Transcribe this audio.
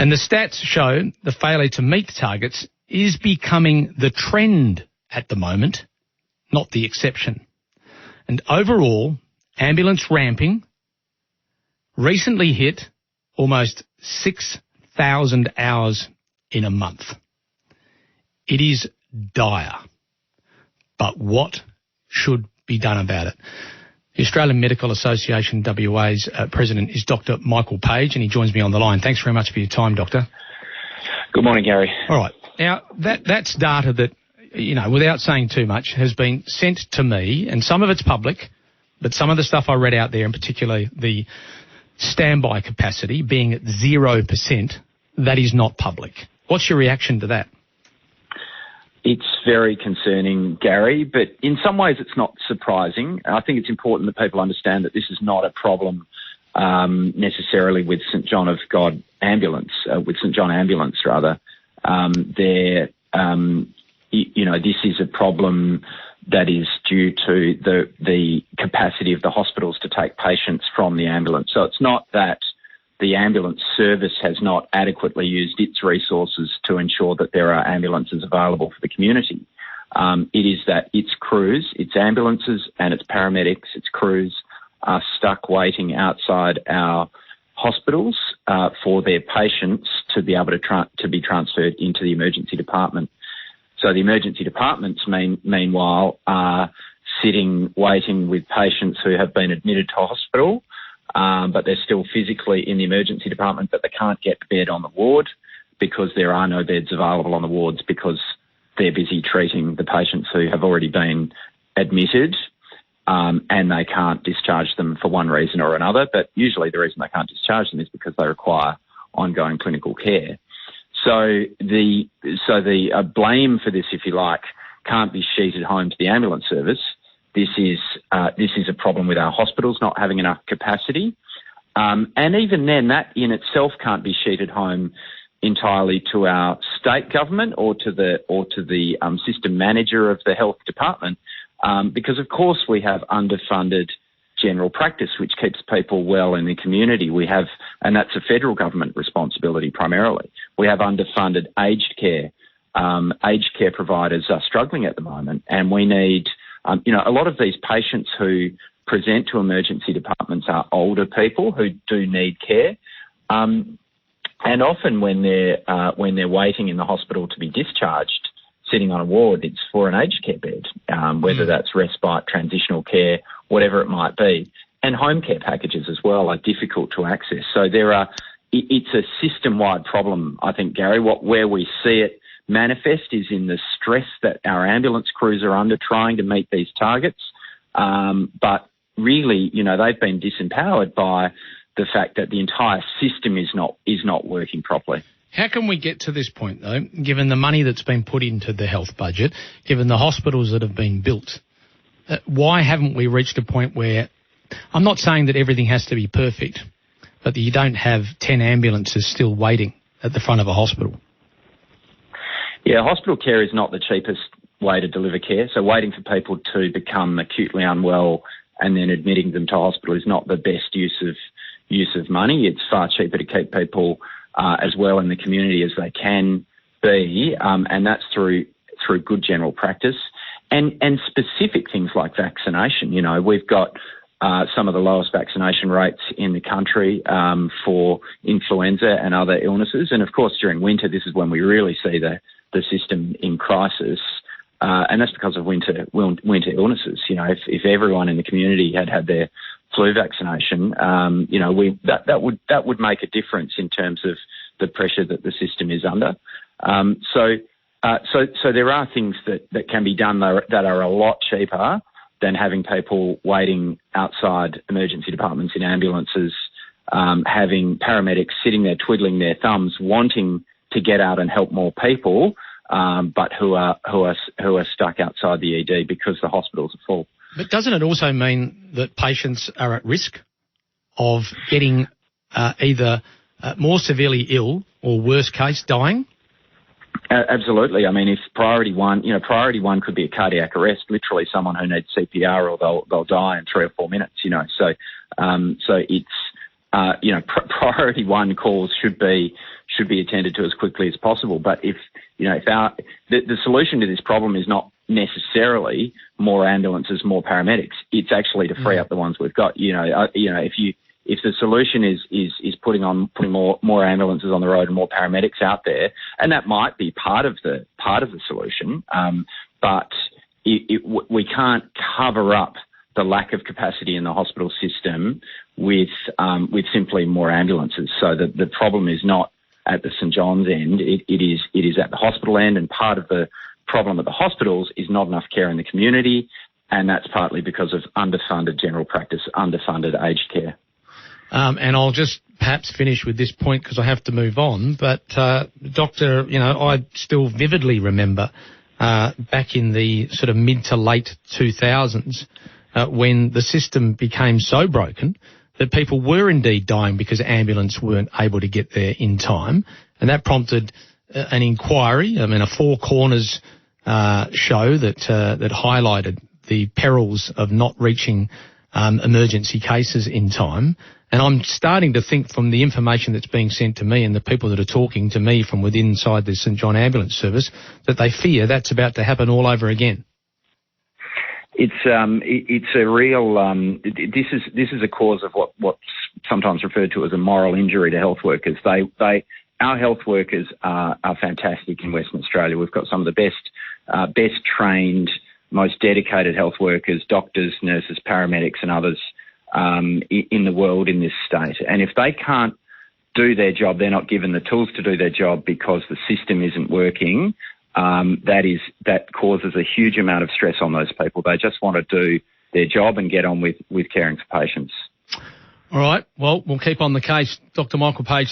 And the stats show the failure to meet targets is becoming the trend at the moment, not the exception. And overall, ambulance ramping recently hit almost 6,000 hours in a month. It is dire. But what should be done about it? The Australian Medical Association WA's president is Dr. Michael Page, and he joins me on the line. Thanks very much for your time, Doctor. Good morning, Gary. All right. Now, that's data that, you know, without saying too much, has been sent to me, and some of it's public, but some of the stuff I read out there, and particularly the standby capacity being at 0%, that is not public. What's your reaction to that? It's very concerning, Gary, but in some ways it's not surprising. I think it's important that people understand that this is not a problem necessarily with St John of God Ambulance, with St John Ambulance rather. This is a problem that is due to the capacity of the hospitals to take patients from the ambulance. So it's not that the ambulance service has not adequately used its resources to ensure that there are ambulances available for the community. It is that its crews, its ambulances and its paramedics, its crews are stuck waiting outside our hospitals for their patients to be able to be transferred into the emergency department. So the emergency departments, meanwhile, are sitting waiting with patients who have been admitted to hospital, but they're still physically in the emergency department, but they can't get a bed on the ward because there are no beds available on the wards because they're busy treating the patients who have already been admitted, and they can't discharge them for one reason or another. But usually the reason they can't discharge them is because they require ongoing clinical care. So the blame for this, if you like, can't be sheeted home to the ambulance service. This is a problem with our hospitals not having enough capacity, and even then, that in itself can't be sheeted home entirely to our state government or to the system manager of the health department, because of course we have underfunded general practice, which keeps people well in the community. We have, and that's a federal government responsibility primarily. We have underfunded aged care. Aged care providers are struggling at the moment, and we need. A lot of these patients who present to emergency departments are older people who do need care, and often when they're waiting in the hospital to be discharged, sitting on a ward, it's for an aged care bed, whether that's respite, transitional care, whatever it might be, and home care packages as well are difficult to access. So it's a system-wide problem, I think, Gary. Where we see it manifest is in the stress that our ambulance crews are under trying to meet these targets. But really, they've been disempowered by the fact that the entire system is not working properly. How can we get to this point, though, given the money that's been put into the health budget, given the hospitals that have been built? Why haven't we reached a point where, I'm not saying that everything has to be perfect, but that you don't have 10 ambulances still waiting at the front of a hospital? Yeah, hospital care is not the cheapest way to deliver care. So waiting for people to become acutely unwell and then admitting them to hospital is not the best use of money. It's far cheaper to keep people as well in the community as they can be, and that's through good general practice and specific things like vaccination. We've got some of the lowest vaccination rates in the country for influenza and other illnesses, and of course during winter this is when we really see the system in crisis, and that's because of winter illnesses. If everyone in the community had their flu vaccination, that would make a difference in terms of the pressure that the system is under. So there are things that can be done that are a lot cheaper than having people waiting outside emergency departments in ambulances, having paramedics sitting there twiddling their thumbs, wanting to get out and help more people, but who are stuck outside the ED because the hospitals are full. But doesn't it also mean that patients are at risk of getting either more severely ill or, worst case, dying? Absolutely. I mean, if priority one could be a cardiac arrest, literally someone who needs CPR or they'll die in 3 or 4 minutes. So it's priority one calls should be attended to as quickly as possible. But if the solution to this problem is not necessarily more ambulances, more paramedics, it's actually to free up the ones we've got. If the solution is putting more ambulances on the road and more paramedics out there, and that might be part of the solution, but we can't cover up the lack of capacity in the hospital system with simply more ambulances. So the problem is not at the St John's end; it is at the hospital end, and part of the problem at the hospitals is not enough care in the community, and that's partly because of underfunded general practice, underfunded aged care. And I'll just perhaps finish with this point because I have to move on. But, Doctor, I still vividly remember back in the sort of mid to late 2000s when the system became so broken that people were indeed dying because ambulance weren't able to get there in time. And that prompted an inquiry, a Four Corners show that highlighted the perils of not reaching emergency cases in time. And I'm starting to think from the information that's being sent to me and the people that are talking to me from within inside the St John Ambulance Service that they fear that's about to happen all over again. It's a real this is a cause of what's sometimes referred to as a moral injury to health workers. Our health workers are fantastic in Western Australia. We've got some of the best trained, most dedicated health workers, doctors, nurses, paramedics and others in the world in this state. And if they can't do their job, they're not given the tools to do their job because the system isn't working, that causes a huge amount of stress on those people. They just want to do their job and get on with caring for patients. All right. Well, we'll keep on the case. Dr. Michael Page, thank